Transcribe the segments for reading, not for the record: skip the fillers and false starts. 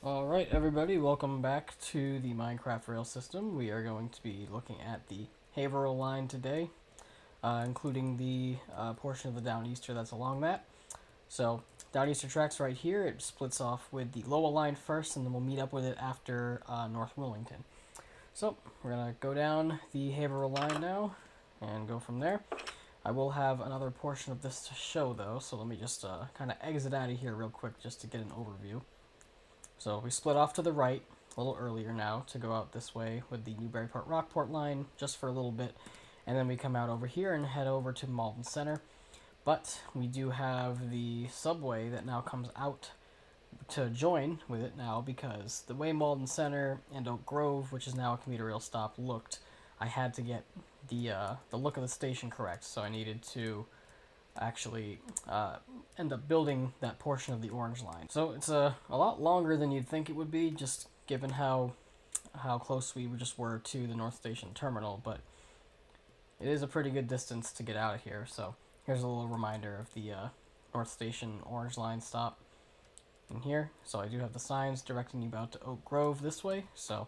Alright everybody, welcome back to the Minecraft rail system. We are going to be looking at the Haverhill line today, including the portion of the Downeaster that's along that. So, Downeaster tracks right here, it splits off with the Lowell line first, and then we'll meet up with it after North Wilmington. So, we're going to go down the Haverhill line now, and go from there. I will have another portion of this to show though, so let me just kind of exit out of here real quick just to get an overview. So we split off to the right a little earlier now to go out this way with the Newburyport-Rockport line just for a little bit, and then we come out over here and head over to Malden Center. But we do have the subway that now comes out to join with it now, because the way Malden Center and Oak Grove, which is now a commuter rail stop, looked, I had to get the look of the station correct, so I needed to actually end up building that portion of the orange line. So it's a lot longer than you'd think it would be, just given how close we just were to the North Station terminal, but it is a pretty good distance to get out of here. So here's a little reminder of the North Station orange line stop in here. So I do have the signs directing you out to Oak Grove this way. So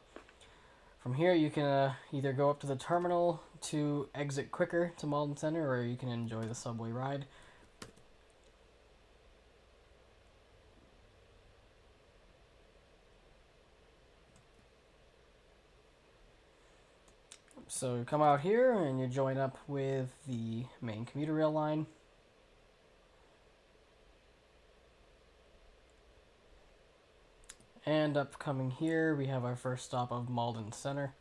from here you can either go up to the terminal to exit quicker to Malden Center, or you can enjoy the subway ride. So you come out here and you join up with the main commuter rail line. And up coming here, we have our first stop of Malden Center.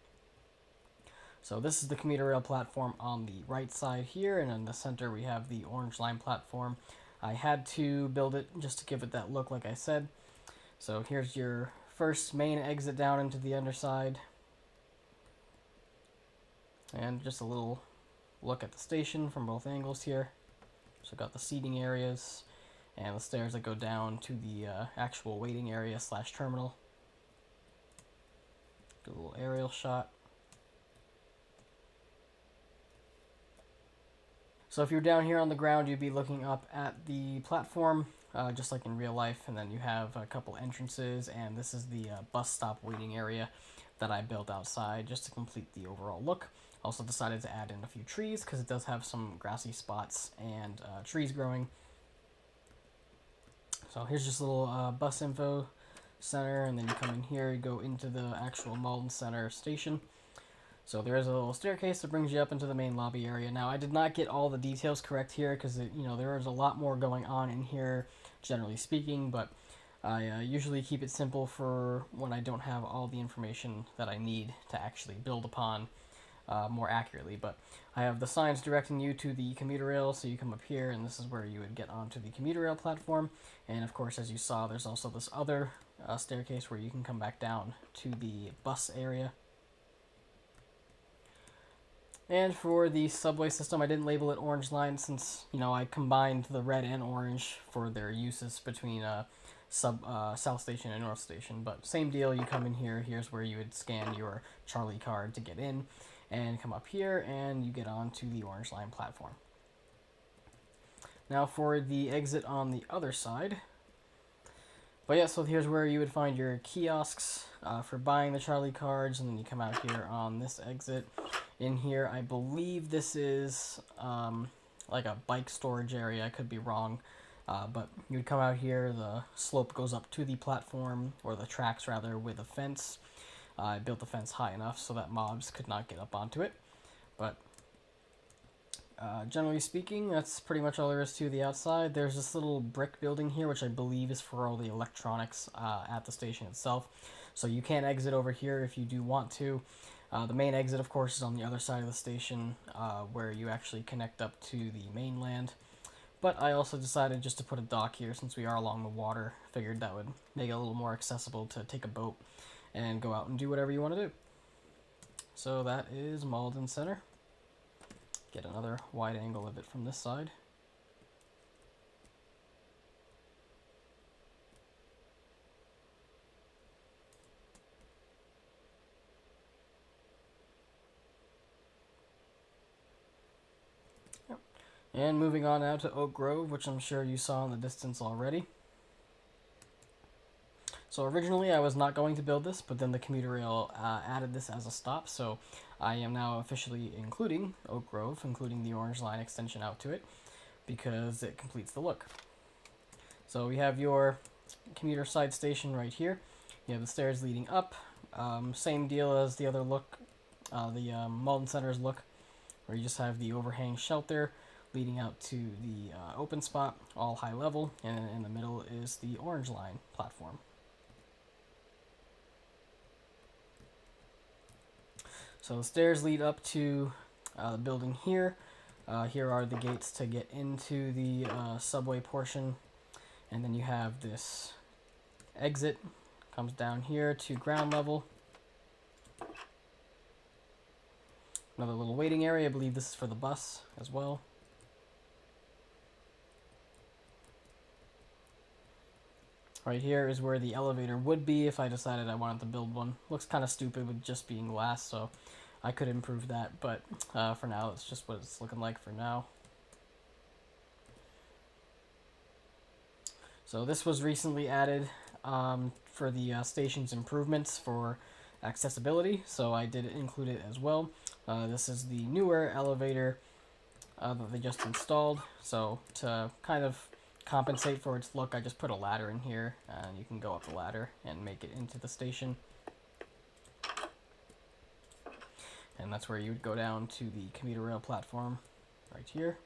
So this is the commuter rail platform on the right side here, and in the center we have the orange line platform. I had to build it just to give it that look, like I said. So here's your first main exit down into the underside. And just a little look at the station from both angles here. So got the seating areas and the stairs that go down to the actual waiting area / terminal. Do a little aerial shot. So if you're down here on the ground, you'd be looking up at the platform, just like in real life, and then you have a couple entrances, and this is the bus stop waiting area that I built outside just to complete the overall look. Also decided to add in a few trees because it does have some grassy spots and trees growing. So here's just a little bus info center, and then you come in here, you go into the actual Malden Center station. So there is a little staircase that brings you up into the main lobby area. Now, I did not get all the details correct here because there is a lot more going on in here, generally speaking, but I usually keep it simple for when I don't have all the information that I need to actually build upon more accurately. But I have the signs directing you to the commuter rail, so you come up here, and this is where you would get onto the commuter rail platform. And of course, as you saw, there's also this other staircase where you can come back down to the bus area. And for the subway system, I didn't label it Orange Line since, I combined the red and orange for their uses between South Station and North Station. But same deal, you come in here, here's where you would scan your Charlie card to get in, and come up here, and you get onto the Orange Line platform. Now for the exit on the other side. But yeah, so here's where you would find your kiosks for buying the Charlie cards, and then you come out here on this exit. In here, I believe this is like a bike storage area. I could be wrong, but you would come out here. The slope goes up to the platform, or the tracks rather, with a fence. I built the fence high enough so that mobs could not get up onto it. But generally speaking, that's pretty much all there is to the outside. There's this little brick building here, which I believe is for all the electronics at the station itself. So you can exit over here if you do want to. The main exit, of course, is on the other side of the station, where you actually connect up to the mainland. But I also decided just to put a dock here since we are along the water. Figured that would make it a little more accessible to take a boat and go out and do whatever you want to do. So that is Malden Center. Get another wide angle of it from this side. And moving on now to Oak Grove, which I'm sure you saw in the distance already. So originally I was not going to build this, but then the commuter rail added this as a stop, so I am now officially including Oak Grove, including the Orange Line extension out to it, because it completes the look. So we have your commuter side station right here. You have the stairs leading up. Same deal as the other look, the Malden Center's look, where you just have the overhang shelter leading out to the open spot, all high level, and in the middle is the Orange Line platform. So the stairs lead up to the building here. Here are the gates to get into the subway portion, and then you have this exit, comes down here to ground level. Another little waiting area. I believe this is for the bus as well. Right here is where the elevator would be if I decided I wanted to build one. Looks kind of stupid with just being glass, so I could improve that, but for now, it's just what it's looking like for now. So this was recently added for the station's improvements for accessibility, so I did include it as well. This is the newer elevator that they just installed, so to kind of compensate for its look, I just put a ladder in here, and you can go up the ladder and make it into the station. And that's where you would go down to the commuter rail platform right here.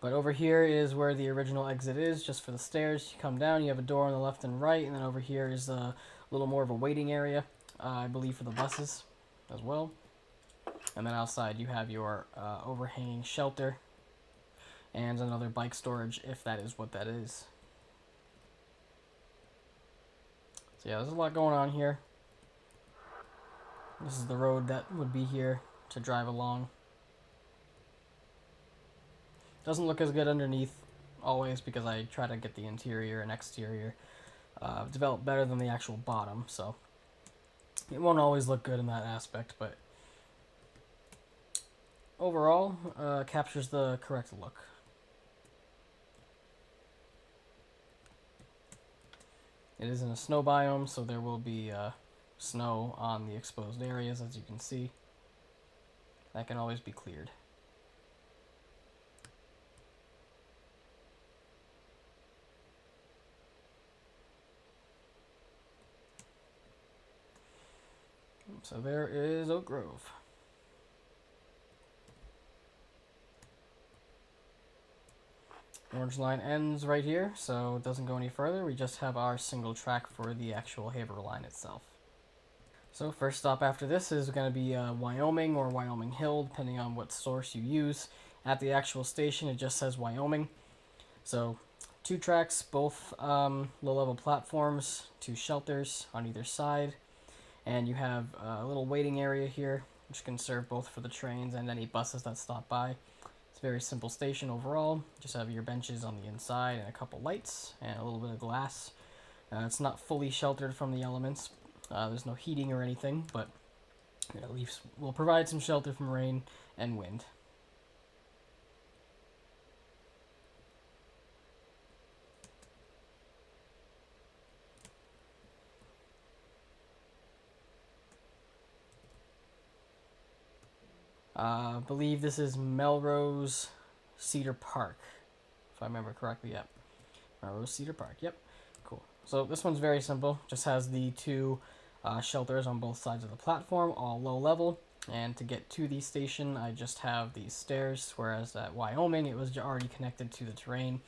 But over here is where the original exit is, just for the stairs. You come down, you have a door on the left and right, and then over here is a little more of a waiting area, I believe for the buses as well. And then outside you have your overhanging shelter and another bike storage, if that is what that is. So yeah, there's a lot going on here. This is the road that would be here to drive along. Doesn't look as good underneath, always, because I try to get the interior and exterior developed better than the actual bottom, so it won't always look good in that aspect, but overall, captures the correct look. It is in a snow biome, so there will be snow on the exposed areas, as you can see. That can always be cleared. So there is Oak Grove. Orange Line ends right here, so it doesn't go any further. We just have our single track for the actual Haverhill line itself. So first stop after this is going to be Wyoming or Wyoming Hill, depending on what source you use. At the actual station, it just says Wyoming. So 2 tracks, both low-level platforms, 2 shelters on either side. And you have a little waiting area here, which can serve both for the trains and any buses that stop by. It's a very simple station overall. Just have your benches on the inside and a couple lights and a little bit of glass. It's not fully sheltered from the elements. There's no heating or anything, but it at least will provide some shelter from rain and wind. I believe this is Melrose Cedar Park, if I remember correctly. Yep, Melrose Cedar Park. Yep, cool. So this one's very simple. Just has the 2 shelters on both sides of the platform, all low level. And to get to the station, I just have these stairs, whereas at Wyoming, it was already connected to the terrain.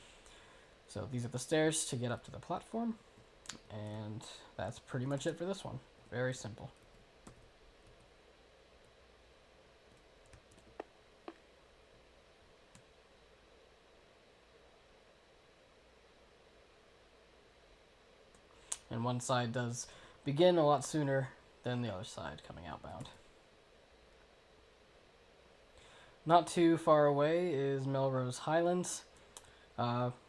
So these are the stairs to get up to the platform. And that's pretty much it for this one. Very simple. And one side does begin a lot sooner than the other side coming outbound. Not too far away is Melrose Highlands.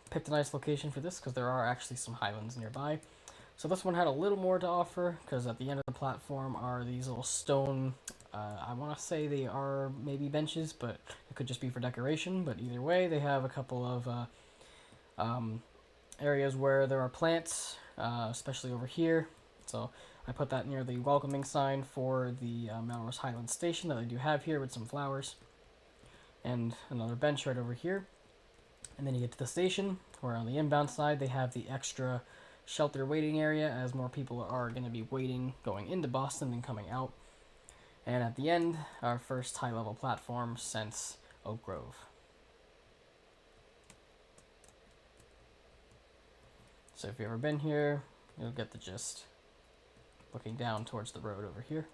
Picked a nice location for this because there are actually some highlands nearby. So this one had a little more to offer because at the end of the platform are these little stone, I want to say they are maybe benches, but it could just be for decoration. But either way, they have a couple of areas where there are plants, especially over here. So I put that near the welcoming sign for the Melrose Highlands station that I do have here with some flowers. And another bench right over here. And then you get to the station, where on the inbound side they have the extra shelter waiting area, as more people are going to be waiting going into Boston than coming out. And at the end, our first high-level platform since Oak Grove. So if you've ever been here, you'll get the gist. Looking down towards the road over here.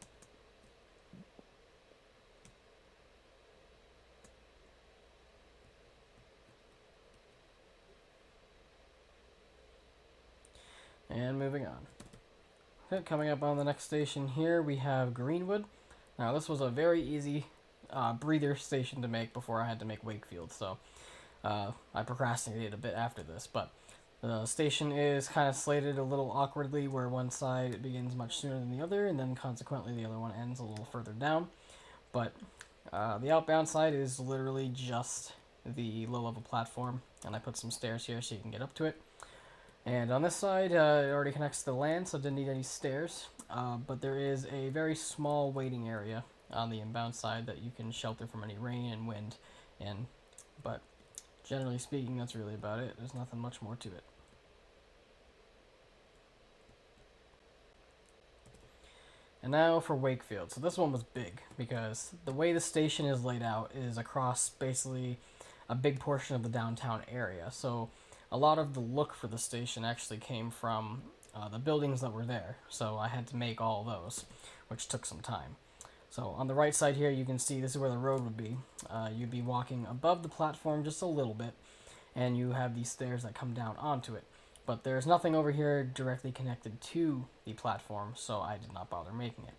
And moving on. Okay, coming up on the next station here, we have Greenwood. Now this was a very easy breather station to make before I had to make Wakefield, so I procrastinated a bit after this, but the station is kind of slated a little awkwardly, where one side begins much sooner than the other, and then consequently the other one ends a little further down. But the outbound side is literally just the low-level platform, and I put some stairs here so you can get up to it. And on this side, it already connects to the land, so it didn't need any stairs. But there is a very small waiting area on the inbound side that you can shelter from any rain and wind in. But generally speaking, that's really about it. There's nothing much more to it. And now for Wakefield. So this one was big, because the way the station is laid out is across basically a big portion of the downtown area. So a lot of the look for the station actually came from the buildings that were there. So I had to make all those, which took some time. So on the right side here, you can see this is where the road would be. You'd be walking above the platform just a little bit, and you have these stairs that come down onto it. But there's nothing over here directly connected to the platform, so I did not bother making it.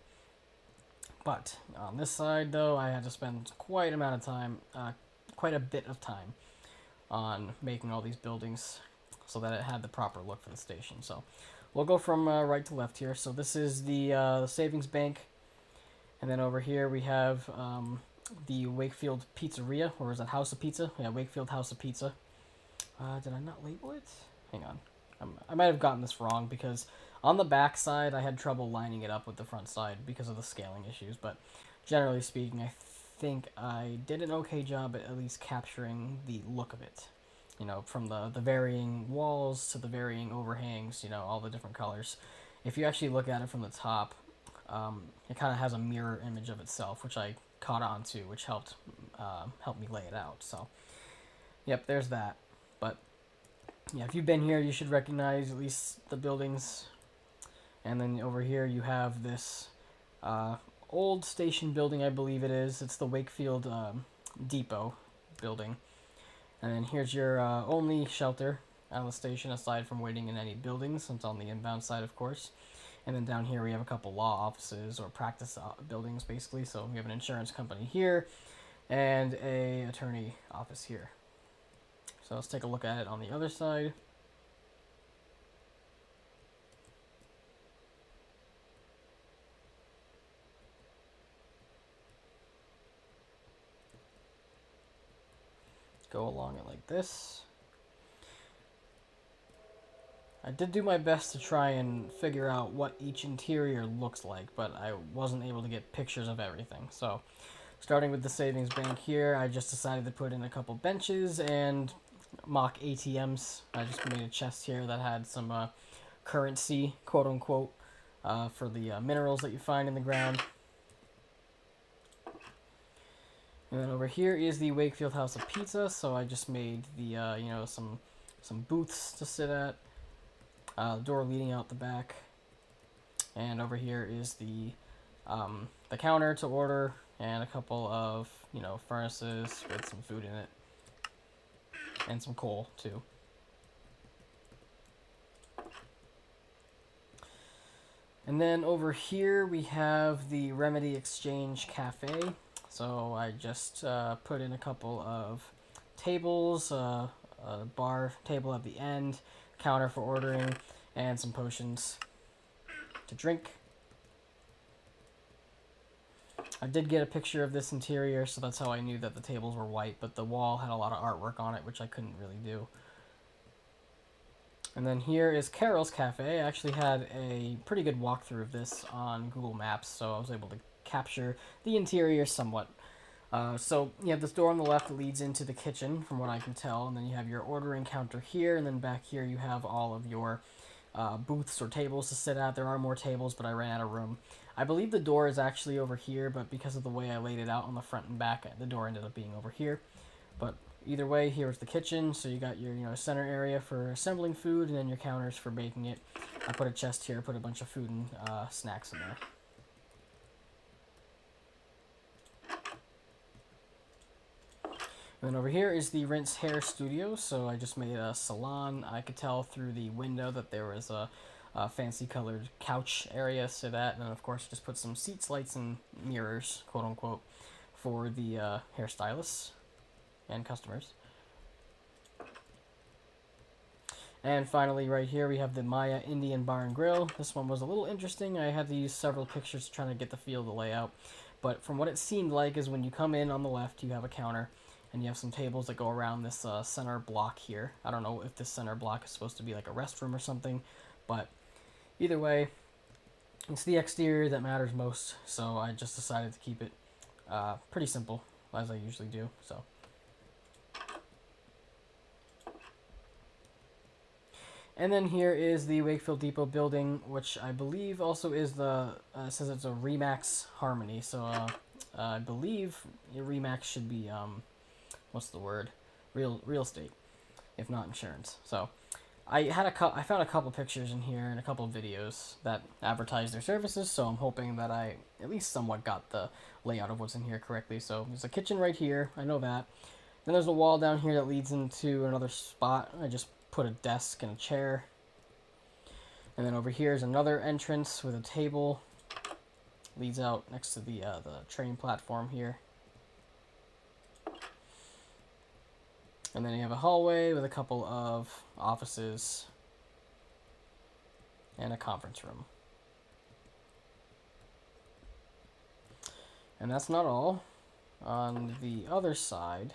But on this side, though, I had to spend quite a bit of time on making all these buildings so that it had the proper look for the station. So we'll go from right to left here. So this is the savings bank, and then over here we have the Wakefield Pizzeria, or is that House of Pizza? Yeah, Wakefield House of Pizza. Did I not label it? Hang on. I might have gotten this wrong, because on the back side I had trouble lining it up with the front side because of the scaling issues, but generally speaking, I think I did an okay job at least capturing the look of it. You know, from the varying walls to the varying overhangs, you know, all the different colors. If you actually look at it from the top, it kind of has a mirror image of itself, which I caught on to, which helped me lay it out. So, yep, there's that. But yeah, if you've been here, you should recognize at least the buildings. And then over here you have this old station building, I believe it is. It's the Wakefield Depot building. And then here's your only shelter on the station, aside from waiting in any buildings. It's on the inbound side, of course. And then down here we have a couple law offices, or practice buildings, basically. So we have an insurance company here and a attorney office here. So let's take a look at it on the other side. Go along it like this. I did do my best to try and figure out what each interior looks like, but I wasn't able to get pictures of everything. So starting with the savings bank here, I just decided to put in a couple benches and mock ATMs. I just made a chest here that had some currency, quote unquote, for the minerals that you find in the ground. And then over here is the Wakefield House of Pizza. So I just made the some booths to sit at, door leading out the back, and over here is the counter to order, and a couple of furnaces with some food in it. And some coal, too. And then over here we have the Remedy Exchange Cafe. So I just put in a couple of tables, a bar table at the end, counter for ordering, and some potions to drink. I did get a picture of this interior, so that's how I knew that the tables were white, but the wall had a lot of artwork on it, which I couldn't really do. And then here is Carol's Cafe. I actually had a pretty good walkthrough of this on Google Maps, so I was able to capture the interior somewhat. So you have this door on the left that leads into the kitchen, from what I can tell, and then you have your ordering counter here, and then back here you have all of your booths or tables to sit at. There are more tables, but I ran out of room. I believe the door is actually over here, but because of the way I laid it out on the front and back, the door ended up being over here. But either way, here's the kitchen, so you got your center area for assembling food, and then your counters for baking it. I put a chest here, put a bunch of food and snacks in there. And then over here is the Rinse Hair Studio, so I just made a salon. I could tell through the window that there was a fancy colored couch area to sit at, and then of course just put some seats, lights, and mirrors, quote unquote, for the hairstylists and customers. And finally right here we have the Maya Indian Bar and Grill. This one was a little interesting. I had to use several pictures trying to get the feel of the layout, but from what it seemed like is when you come in on the left you have a counter and you have some tables that go around this center block here. I don't know if this center block is supposed to be like a restroom or something, but either way, it's the exterior that matters most, so I just decided to keep it pretty simple, as I usually do. So, and then here is the Wakefield Depot building, which I believe also is the, says it's a Remax Harmony, so I believe Remax should be, what's the word? Real estate, if not insurance. So I found a couple pictures in here and a couple videos that advertise their services, so I'm hoping that I at least somewhat got the layout of what's in here correctly. So there's a kitchen right here, I know that. Then there's a wall down here that leads into another spot. I just put a desk and a chair. And then over here is another entrance with a table. Leads out next to the train platform here. And then you have a hallway with a couple of offices and a conference room. And that's not all. On the other side,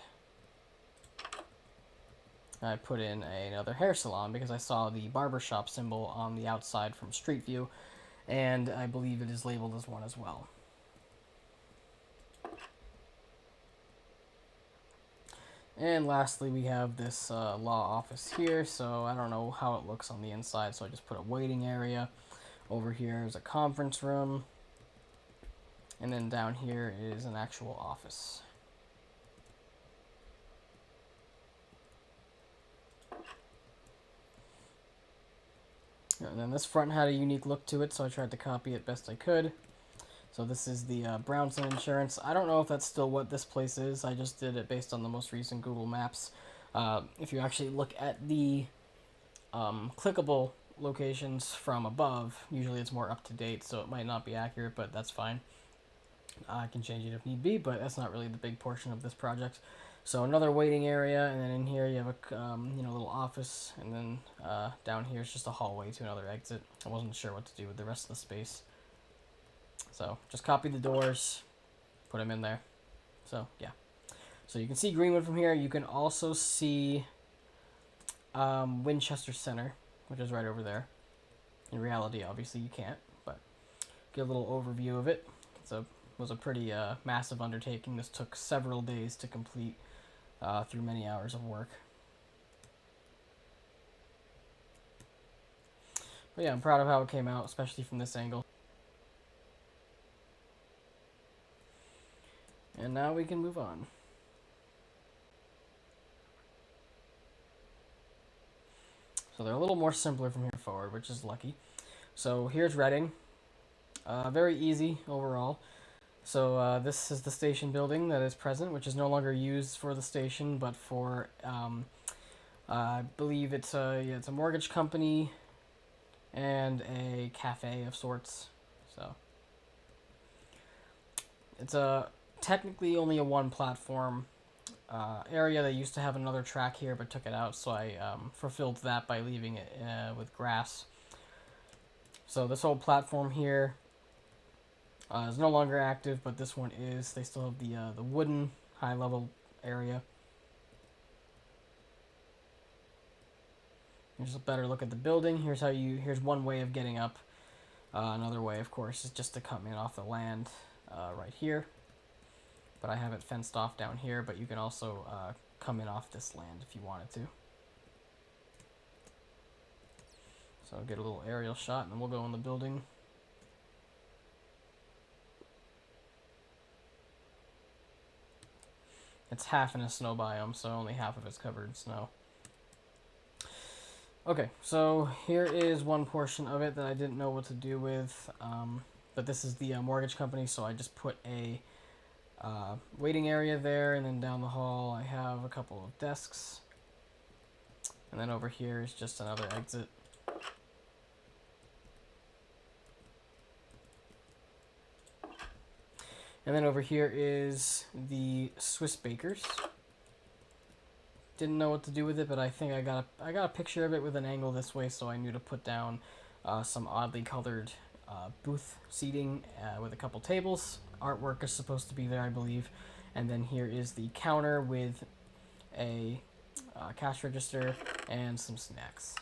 I put in another hair salon because I saw the barbershop symbol on the outside from Street View, and I believe it is labeled as one as well. And lastly, we have this law office here, so I don't know how it looks on the inside, so I just put a waiting area. Over here is a conference room, and then down here is an actual office. And then this front had a unique look to it, so I tried to copy it best I could. So this is the Brownson Insurance. I don't know if that's still what this place is. I just did it based on the most recent Google Maps. If you actually look at the clickable locations from above, usually it's more up to date, so it might not be accurate, but that's fine. I can change it if need be, but that's not really the big portion of this project. So another waiting area, and then in here you have a little office, and then down here is just a hallway to another exit. I wasn't sure what to do with the rest of the space. So just copy the doors, put them in there. So yeah. So you can see Greenwood from here. You can also see Winchester Center, which is right over there. In reality, obviously you can't, but get a little overview of it. It was a pretty massive undertaking. This took several days to complete through many hours of work. But yeah, I'm proud of how it came out, especially from this angle. And now we can move on. So they're a little more simpler from here forward, which is lucky. So here's Reading. Very easy overall. So this is the station building that is present, which is no longer used for the station, but for I believe it's a mortgage company and a cafe of sorts. So it's technically only a one platform area. They used to have another track here but took it out, so I fulfilled that by leaving it with grass. So this whole platform here is no longer active, but this one is. They still have the wooden high level area. Here's a better look at the building. Here's one way of getting up. Another way, of course, is just to come in off the land right here. But I have it fenced off down here, but you can also come in off this land if you wanted to. So I'll get a little aerial shot, and then we'll go in the building. It's half in a snow biome, so only half of it's covered in snow. Okay, so here is one portion of it that I didn't know what to do with, but this is the mortgage company, so I just put a waiting area there, and then down the hall I have a couple of desks, and then over here is just another exit. And then over here is the Swiss Bakers. Didn't know what to do with it, but I think I got a picture of it with an angle this way, so I knew to put down some oddly colored booth seating with a couple tables. Artwork is supposed to be there, I believe. And then here is the counter with a cash register and some snacks.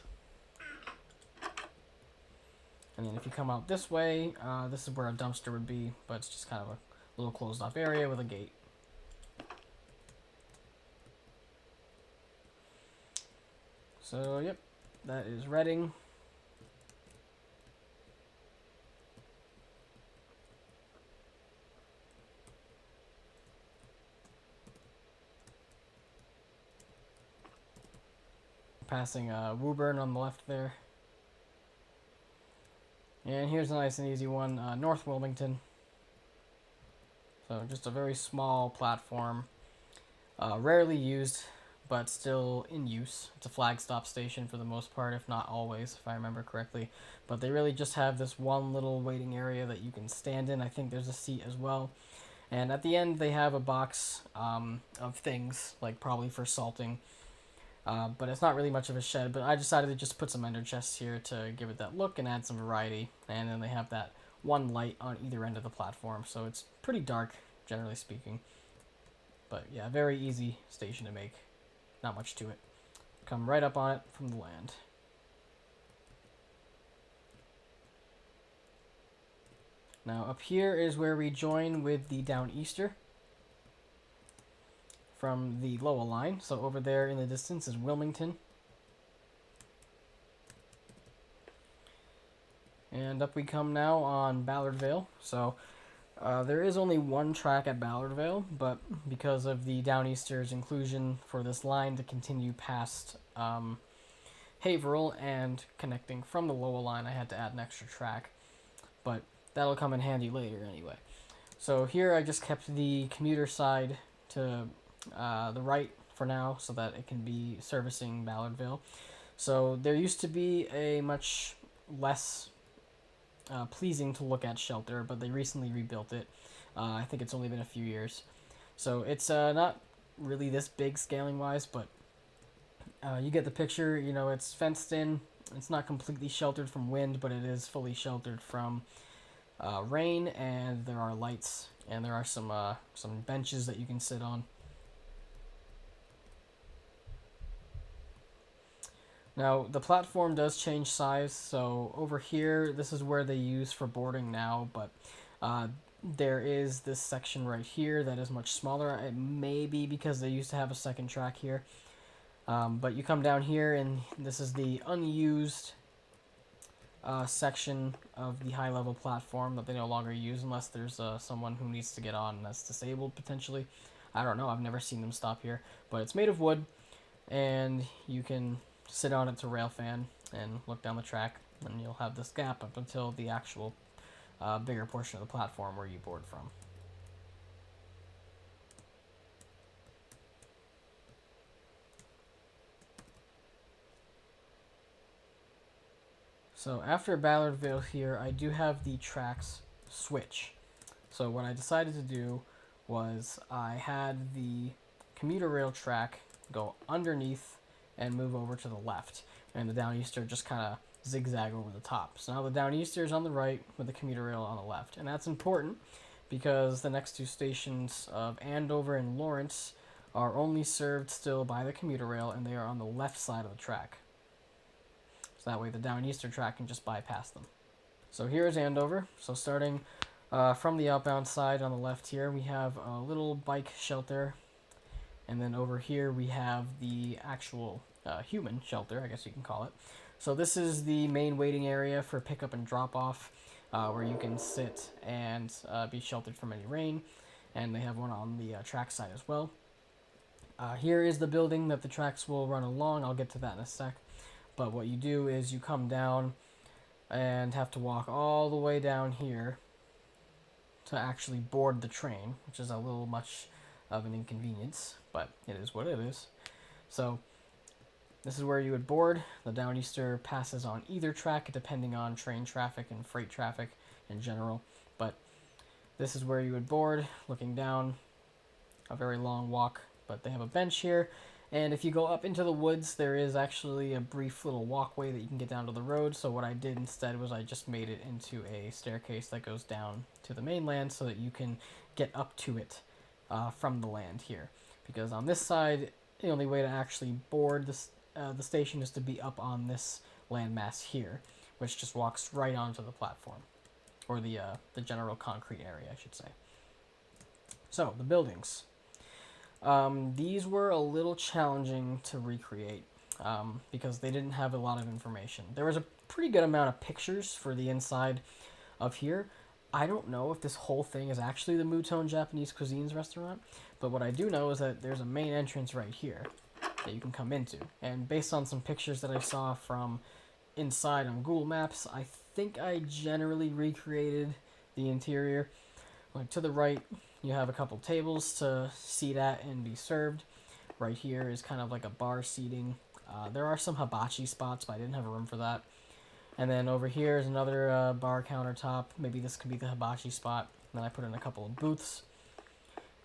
And then if you come out this way, this is where a dumpster would be, but it's just kind of a little closed off area with a gate. So, yep, that is Reading. Passing Woburn on the left there. And here's a nice and easy one, North Wilmington. So just a very small platform, rarely used, but still in use. It's a flag stop station for the most part, if not always, if I remember correctly. But they really just have this one little waiting area that you can stand in. I think there's a seat as well. And at the end, they have a box of things, like probably for salting. But it's not really much of a shed, but I decided to just put some ender chests here to give it that look and add some variety. And then they have that one light on either end of the platform, so it's pretty dark, generally speaking. But yeah, very easy station to make. Not much to it. Come right up on it from the land. Now up here is where we join with the Downeaster from the Lowell line. So over there in the distance is Wilmington. And up we come now on Ballardvale. So there is only one track at Ballardvale, but because of the Downeaster's inclusion for this line to continue past Haverhill and connecting from the Lowell line, I had to add an extra track. But that'll come in handy later anyway. So here I just kept the commuter side to the right for now so that it can be servicing Ballardvale. So there used to be a much less pleasing to look at shelter, but they recently rebuilt it. I think it's only been a few years. So it's not really this big scaling wise, but you get the picture. You know, it's fenced in. It's not completely sheltered from wind, but it is fully sheltered from rain, and there are lights, and there are some benches that you can sit on. Now, the platform does change size, so over here, this is where they use for boarding now, but there is this section right here that is much smaller. It may be because they used to have a second track here. But you come down here, and this is the unused section of the high-level platform that they no longer use unless there's someone who needs to get on that's disabled, potentially. I don't know. I've never seen them stop here. But it's made of wood, and you can sit on it to rail fan and look down the track, and you'll have this gap up until the actual bigger portion of the platform where you board from. So after Ballardvale here, I do have the tracks switch. So what I decided to do was I had the commuter rail track go underneath and move over to the left, and the Downeaster just kind of zigzag over the top. So now the Downeaster is on the right with the commuter rail on the left, and that's important because the next two stations of Andover and Lawrence are only served still by the commuter rail, and they are on the left side of the track. So that way the Down Easter track can just bypass them. So here is Andover. So starting from the outbound side on the left here, we have a little bike shelter. And then over here we have the actual human shelter, I guess you can call it. So this is the main waiting area for pickup and drop off, where you can sit and be sheltered from any rain. And they have one on the track side as well. Here is the building that the tracks will run along. I'll get to that in a sec. But what you do is you come down and have to walk all the way down here to actually board the train, which is a little much of an inconvenience, but it is what it is. So this is where you would board. The Down Easter passes on either track depending on train traffic and freight traffic in general, but this is where you would board, looking down. A very long walk, but they have a bench here. And if you go up into the woods, there is actually a brief little walkway that you can get down to the road. So what I did instead was I just made it into a staircase that goes down to the mainland so that you can get up to it from the land here. Because on this side, the only way to actually board this, the station is to be up on this landmass here, which just walks right onto the platform. Or the general concrete area, I should say. So, the buildings. These were a little challenging to recreate because they didn't have a lot of information. There was a pretty good amount of pictures for the inside of here. I don't know if this whole thing is actually the Mouton Japanese Cuisines restaurant, but what I do know is that there's a main entrance right here that you can come into. And based on some pictures that I saw from inside on Google Maps, I think I generally recreated the interior. Like to the right, you have a couple tables to seat at and be served. Right here is kind of like a bar seating. There are some hibachi spots, but I didn't have room for that. And then over here is another bar countertop. Maybe this could be the hibachi spot. And then I put in a couple of booths.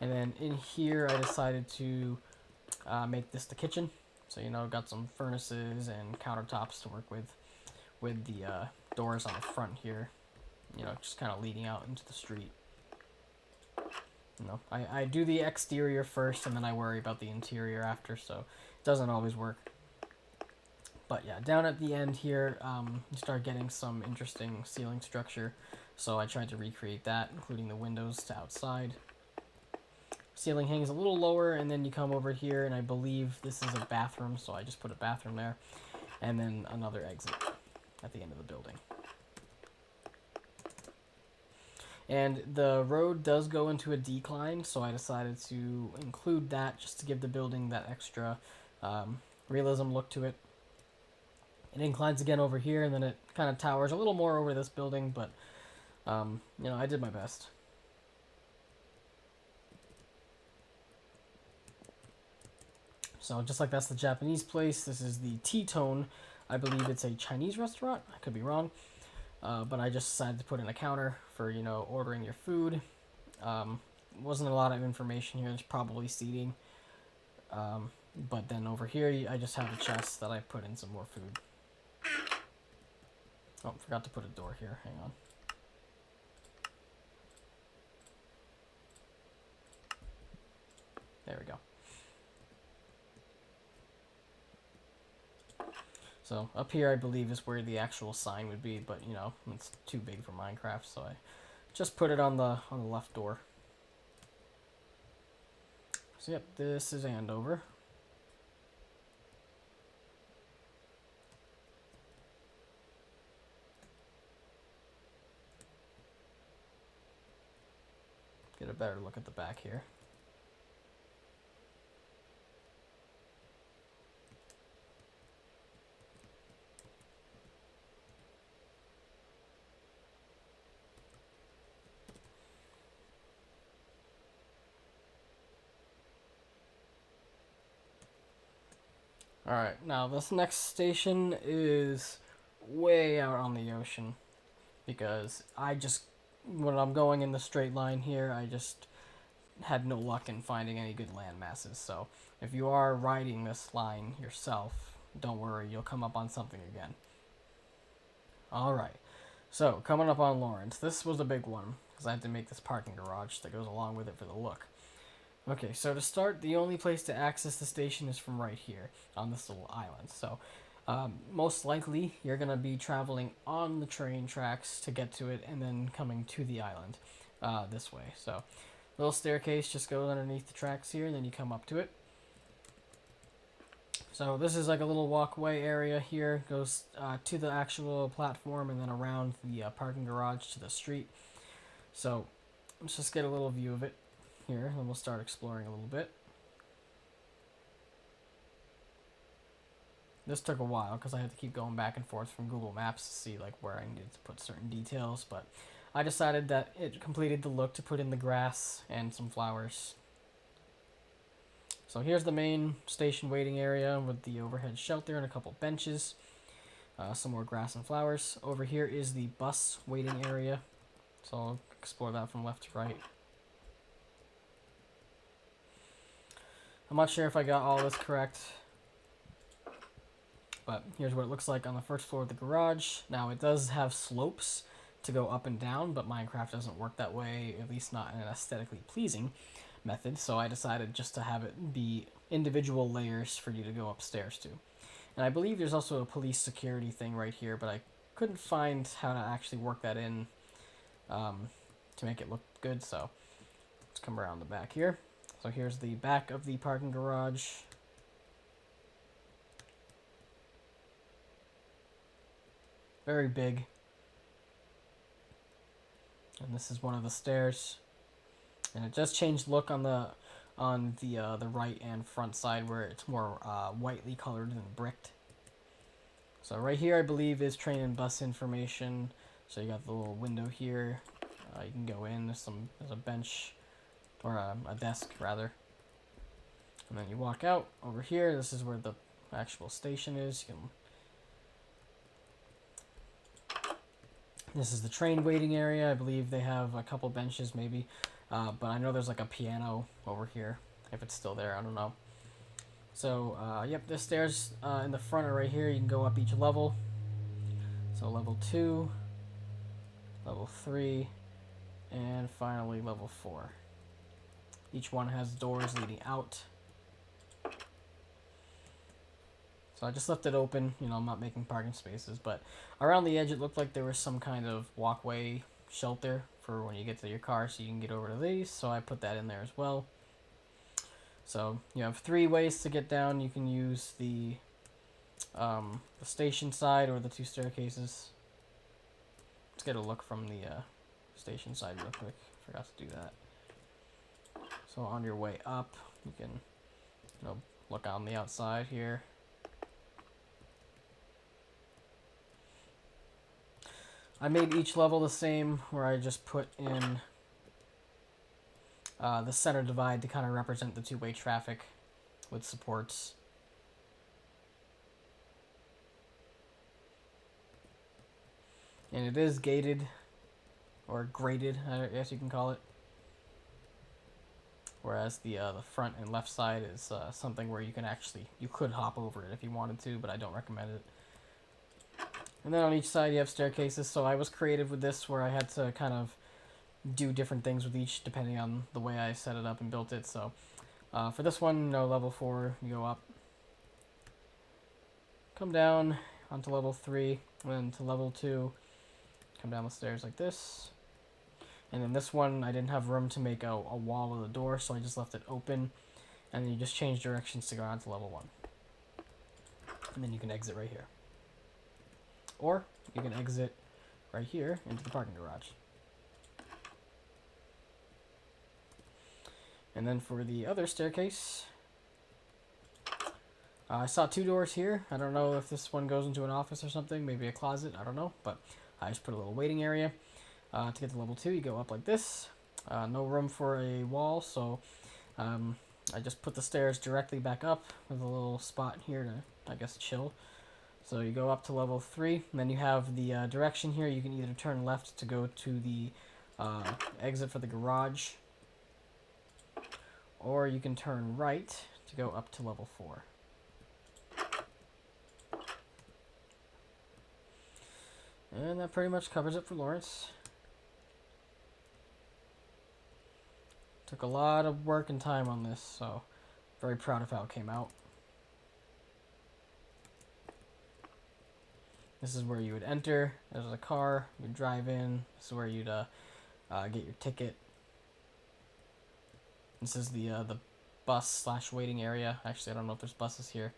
And then in here, I decided to make this the kitchen. So, you know, got some furnaces and countertops to work with the doors on the front here. You know, just kind of leading out into the street. You know, I do the exterior first and then I worry about the interior after, so it doesn't always work. But yeah, down at the end here, you start getting some interesting ceiling structure, so I tried to recreate that, including the windows to outside. Ceiling hangs a little lower, and then you come over here, and I believe this is a bathroom, so I just put a bathroom there, and then another exit at the end of the building. And the road does go into a decline, so I decided to include that just to give the building that extra realism look to it. It inclines again over here, and then it kind of towers a little more over this building, but, you know, I did my best. So just like that's the Japanese place, this is the T-Tone. I believe it's a Chinese restaurant. I could be wrong. But I just decided to put in a counter for, you know, ordering your food. Wasn't a lot of information here. There's probably seating. But then over here, I just have a chest that I put in some more food. Oh, forgot to put a door here. Hang on. There we go. So up here, I believe, is where the actual sign would be, but, you know, it's too big for Minecraft, so I just put it on the left door. So yep, this is Andover. Get a better look at the back here. Alright, now this next station is way out on the ocean because when I'm going in the straight line here, I just had no luck in finding any good land masses. So if you are riding this line yourself, don't worry, you'll come up on something again. Alright, so coming up on Lawrence, this was a big one because I had to make this parking garage that goes along with it for the look. Okay, so to start, the only place to access the station is from right here on this little island. So Most likely, you're going to be traveling on the train tracks to get to it and then coming to the island this way. So, little staircase just goes underneath the tracks here, and then you come up to it. So this is like a little walkway area here, goes to the actual platform and then around the parking garage to the street. So let's just get a little view of it here, and then we'll start exploring a little bit. This took a while because I had to keep going back and forth from Google Maps to see like where I needed to put certain details, but I decided that it completed the look to put in the grass and some flowers. So here's the main station waiting area with the overhead shelter and a couple benches. Some more grass and flowers. Over here is the bus waiting area. So I'll explore that from left to right. I'm not sure if I got all this correct, but here's what it looks like on the first floor of the garage. Now it does have slopes to go up and down, but Minecraft doesn't work that way, at least not in an aesthetically pleasing method, so I decided just to have it be individual layers for you to go upstairs to. And I believe there's also a police security thing right here, but I couldn't find how to actually work that in to make it look good, so let's come around the back here. So here's the back of the parking garage. Very big. And this is one of the stairs. And it just changed look on the right and front side where it's more whitely colored than bricked. So right here I believe is train and bus information. So you got the little window here. You can go in. There's a bench or a desk rather. And then you walk out over here. This is where the actual station is. This is the train waiting area. I believe they have a couple benches maybe. But I know there's like a piano over here. If it's still there, I don't know. So, yep, the stairs in the front are right here. You can go up each level. So level 2, level 3, and finally level 4. Each one has doors leading out. So I just left it open. You know, I'm not making parking spaces, but around the edge it looked like there was some kind of walkway shelter for when you get to your car so you can get over to these, so I put that in there as well. So you have 3 ways to get down. You can use the station side or the 2 staircases. Let's get a look from the station side real quick. Forgot to do that. So on your way up, you can look on the outside here. I made each level the same, where I just put in the center divide to kind of represent the 2-way traffic with supports. And it is gated, or graded, I guess you can call it. Whereas the front and left side is something where you could hop over it if you wanted to, but I don't recommend it. And then on each side you have staircases, so I was creative with this where I had to kind of do different things with each depending on the way I set it up and built it. So for this one, level 4, you go up, come down onto level 3, and then to level 2, come down the stairs like this. And then this one, I didn't have room to make a wall of the door, so I just left it open, and then you just change directions to go on to level 1. And then you can exit right here. Or you can exit right here into the parking garage. And then for the other staircase, I saw 2 doors here. I don't know if this one goes into an office or something, maybe a closet, I don't know, but I just put a little waiting area. To get to level 2, you go up like this. No room for a wall, so I just put the stairs directly back up with a little spot here to, I guess, chill. So you go up to level 3, and then you have the direction here. You can either turn left to go to the exit for the garage, or you can turn right to go up to level 4. And that pretty much covers it for Lawrence. Took a lot of work and time on this, so very proud of how it came out. This is where you would enter. There's a car. You drive in. This is where you'd get your ticket. This is the bus / waiting area. Actually, I don't know if there's buses here.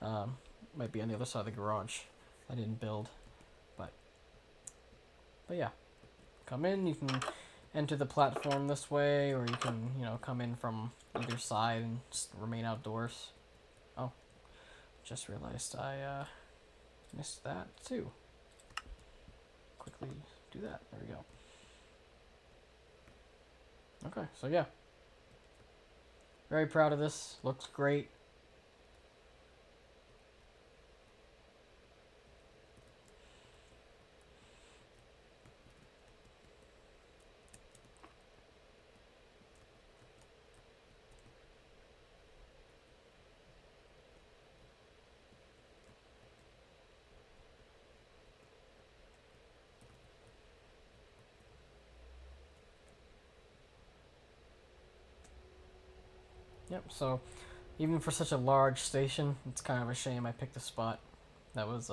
Might be on the other side of the garage. I didn't build, but yeah. Come in. You can enter the platform this way, or you can come in from either side and just remain outdoors. Oh, just realized I missed that too. Quickly do that. There we go. Okay, so yeah. Very proud of this. Looks great. Yep, so even for such a large station, it's kind of a shame I picked a spot that was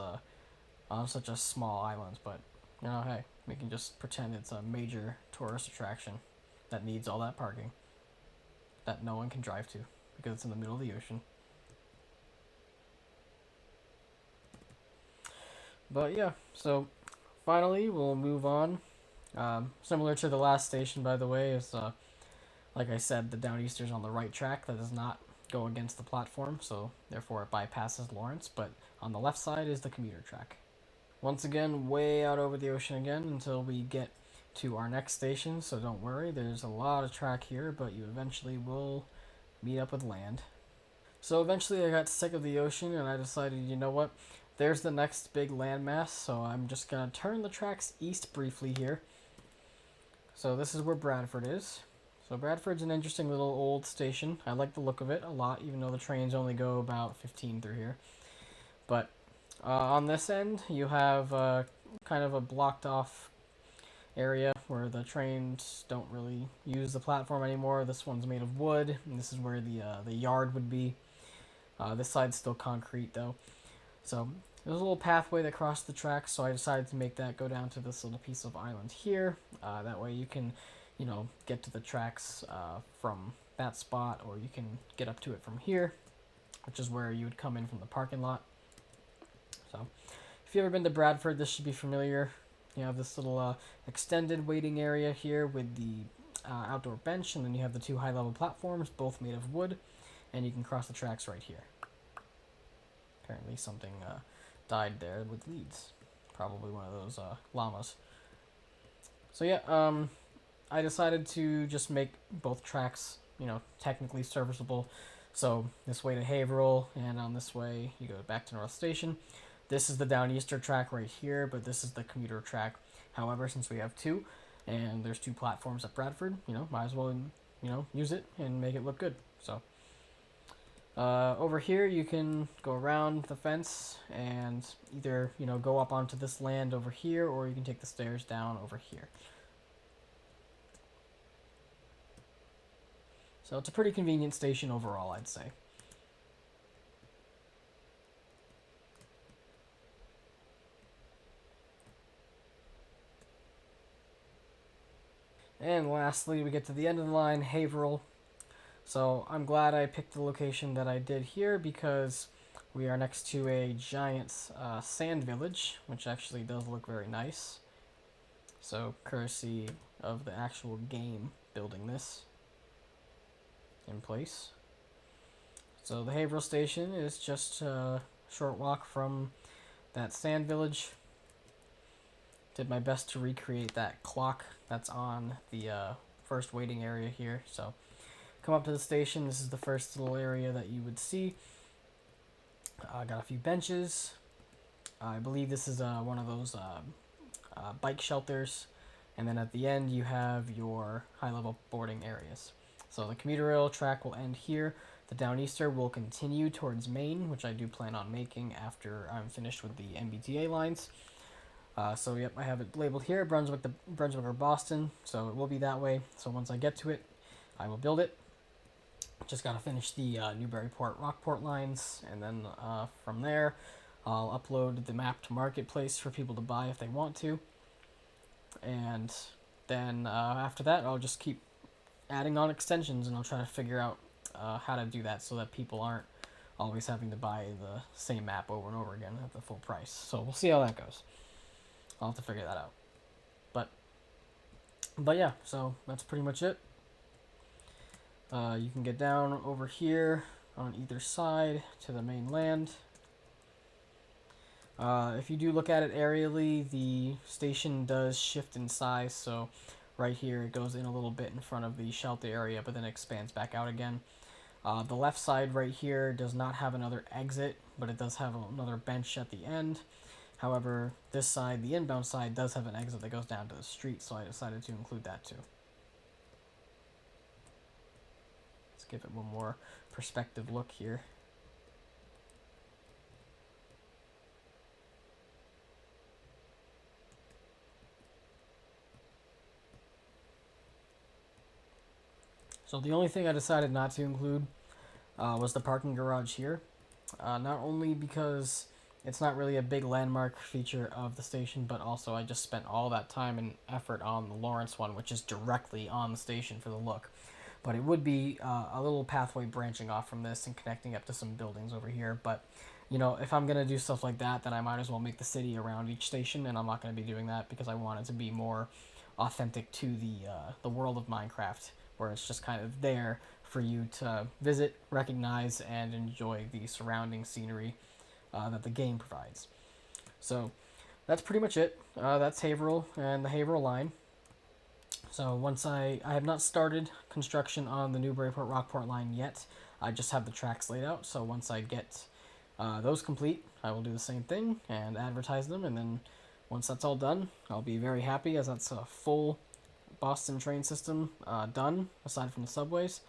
on such a small island, but hey, we can just pretend it's a major tourist attraction that needs all that parking that no one can drive to because it's in the middle of the ocean. But yeah, so finally we'll move on. Similar to the last station, by the way, is like I said, the Downeaster's on the right track. That does not go against the platform, so therefore it bypasses Lawrence. But on the left side is the commuter track. Once again, way out over the ocean again until we get to our next station. So don't worry, there's a lot of track here, but you eventually will meet up with land. So eventually I got sick of the ocean and I decided, you know what? There's the next big landmass, so I'm just going to turn the tracks east briefly here. So this is where Bradford is. So Bradford's an interesting little old station. I like the look of it a lot, even though the trains only go about 15 through here. But on this end, you have kind of a blocked off area where the trains don't really use the platform anymore. This one's made of wood, and this is where the yard would be. This side's still concrete, though. So there's a little pathway that crossed the tracks, so I decided to make that go down to this little piece of island here. That way you can, get to the tracks from that spot, or you can get up to it from here, which is where you would come in from the parking lot. So if you've ever been to Bradford, this should be familiar. You have this little extended waiting area here with the outdoor bench, and then you have the two high-level platforms, both made of wood, and you can cross the tracks right here. Apparently something died there with leads. Probably one of those llamas. So yeah, I decided to just make both tracks, technically serviceable. So this way to Haverhill, and on this way you go back to North Station. This is the Downeaster track right here, but this is the commuter track. However, since we have two, and there's two platforms at Bradford, might as well, use it and make it look good. So over here you can go around the fence and either, go up onto this land over here, or you can take the stairs down over here. So it's a pretty convenient station overall, I'd say. And lastly, we get to the end of the line, Haverhill. So I'm glad I picked the location that I did here because we are next to a giant sand village, which actually does look very nice. So courtesy of the actual game building this in place. So the Haverhill station is just a short walk from that sand village. Did my best to recreate that clock that's on the first waiting area here. So come up to the station. This is the first little area that you would see. Got a few benches. I believe this is one of those bike shelters. And then at the end you have your high-level boarding areas. So the commuter rail track will end here. The Downeaster will continue towards Maine, which I do plan on making after I'm finished with the MBTA lines. So yep, I have it labeled here, Brunswick or Boston, so it will be that way. So once I get to it, I will build it. Just gotta finish the Newburyport Rockport lines, and then from there, I'll upload the map to Marketplace for people to buy if they want to. And then after that, I'll just keep adding on extensions, and I'll try to figure out how to do that so that people aren't always having to buy the same map over and over again at the full price. So we'll see how that goes. I'll have to figure that out. But yeah, so that's pretty much it. You can get down over here on either side to the main land. If you do look at it aerially, the station does shift in size, so right here it goes in a little bit in front of the shelter area, but then expands back out again. The left side right here does not have another exit, but it does have another bench at the end. However, this side, the inbound side, does have an exit that goes down to the street, so I decided to include that too. Let's give it one more perspective look here. So the only thing I decided not to include was the parking garage here. Not only because it's not really a big landmark feature of the station, but also I just spent all that time and effort on the Lawrence one, which is directly on the station for the look. But it would be a little pathway branching off from this and connecting up to some buildings over here. But, you know, if I'm going to do stuff like that, then I might as well make the city around each station, and I'm not going to be doing that because I want it to be more authentic to the world of Minecraft, where it's just kind of there for you to visit, recognize, and enjoy the surrounding scenery that the game provides. So that's pretty much it. That's Haverhill and the Haverhill line. So once I have not started construction on the Newburyport Rockport line yet. I just have the tracks laid out. So once I get those complete, I will do the same thing and advertise them. And then once that's all done, I'll be very happy, as that's a full Boston train system done, aside from the subways,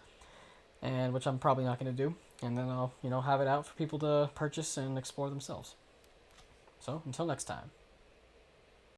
and which I'm probably not going to do. And then I'll have it out for people to purchase and explore themselves. So until next time.